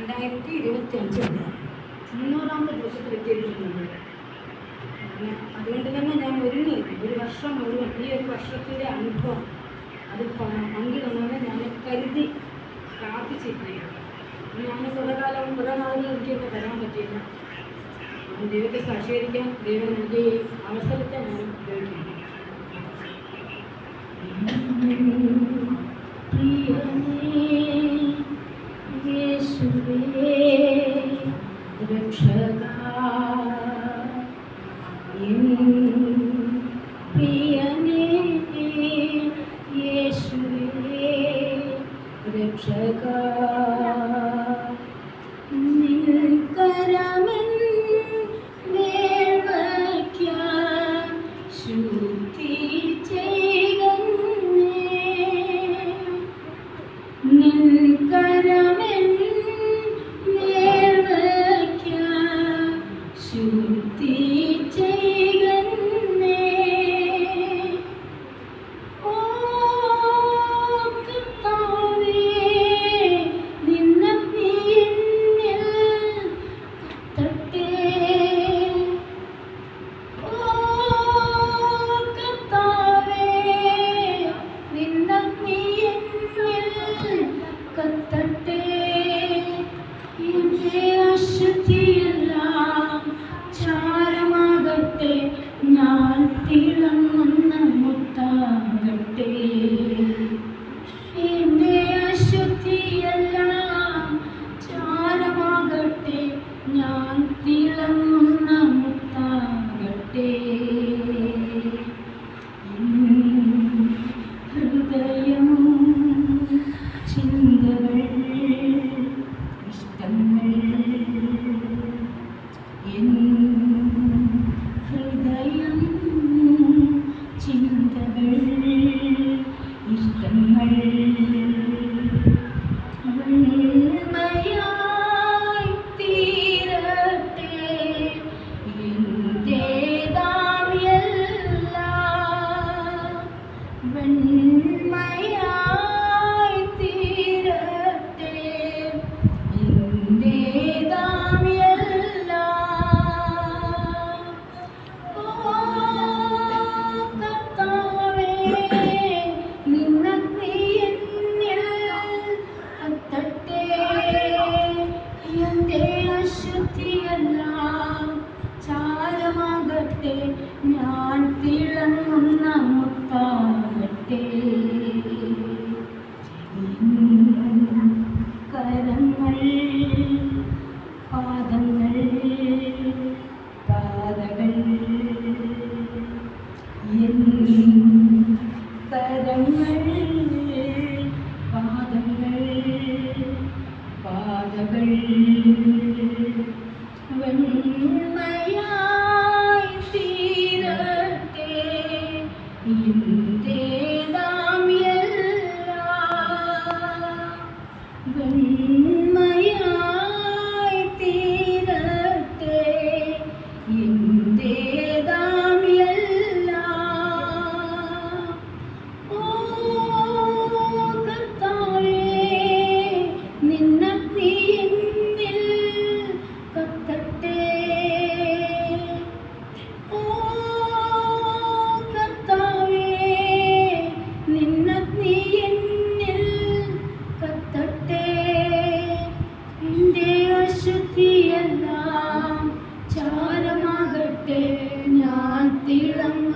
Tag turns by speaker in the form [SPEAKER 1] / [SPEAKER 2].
[SPEAKER 1] 2025 300-ാമത്തെ ദിവസത്തിലെത്തിയിരിക്കുന്നു നമ്മൾ. അതുകൊണ്ട് തന്നെ ഞാൻ ഒരുങ്ങി ഒരു വർഷം മുഴുവൻ ഈ ഒരു വർഷത്തിൻ്റെ അനുഭവം അത് പങ്കിടുന്നത് ഞാൻ കരുതി പ്രാർത്ഥിച്ചിരിക്കുകയാണ്. ഞാൻ കുറേ നാളുകൾ എനിക്കൊക്കെ തരാൻ പറ്റിയില്ല. ദൈവത്തെ സാക്ഷീകരിക്കാൻ ദൈവം എനിക്ക് ഈ അവസരത്തെ ഞാൻ ഉപയോഗിക്കുന്നു. രക്ഷകാ പ്രിയനേ യേശുവേ രക്ഷകാ നിൻകരമൻ മേൽവയ്ക്കാൻ ശുദ്ധി ചെയ്യണമേ. നിൻകരമൻ മേൽവയ്ക്കാൻ ശുദ്ധി ചെയ്യണമേ. ഓ കർത്താവേ, നിന്നഗ്നി എന്നിൽ കത്തട്ടെ. ഓ കർത്താവേ, നിന്നഗ്നി എന്നിൽ കത്തട്ടെ. എൻ്റെ അശുദ്ധിയെല്ലാം ചാരമാകട്ടെ, ഞാൻ തിളങ്ങുന്ന മുത്താകട്ടെ. എൻ്റെ അശുദ്ധിയെല്ലാം ചാരമാകട്ടെ, ഞാൻ തിളങ്ങുന്ന മുത്താകട്ടെ. ഹൃദയം ചിന്തകൾ ഇഷ്ടങ്ങൾ ഹൃദയം ചിന്തകൾ ഇഷ്ടങ്ങൾ വെണ്മയായി തീരട്ടെ. എന്റേതാം എല്ലാം വെണ്മയായി തീരട്ടെ. എന്റേതാം എല്ലാം. ഓ കർത്താവേ, നിന്നഗ്നി എന്നിൽ കത്തട്ടെ. എൻ്റെ അശുദ്ധിയെല്ലാം ചാരമാകട്ടെ, ഞാൻ തിളങ്ങുന്ന മുത്താകട്ടെ. കരങ്ങൾ പാദങ്ങൾ പാതകൾ കരങ്ങൾ പാദങ്ങൾ പാതകൾ വെണ്മയായി തീരട്ടെ. എന്റേതാം എല്ലാം വെണ്മയായി തീരട്ടെ. എന്റേതാം എല്ലാം. ഓ കർത്താവേ, നിന്നഗ്നി എന്നിൽ കത്തട്ടെ. ഓ കർത്താവേ, നിന്നഗ്നി എന്നിൽ കത്തട്ടെ. എൻ്റെ അശുദ്ധിയെല്ലാം ചാരമാകട്ടെ, ഞാൻ തിളങ്ങുന്ന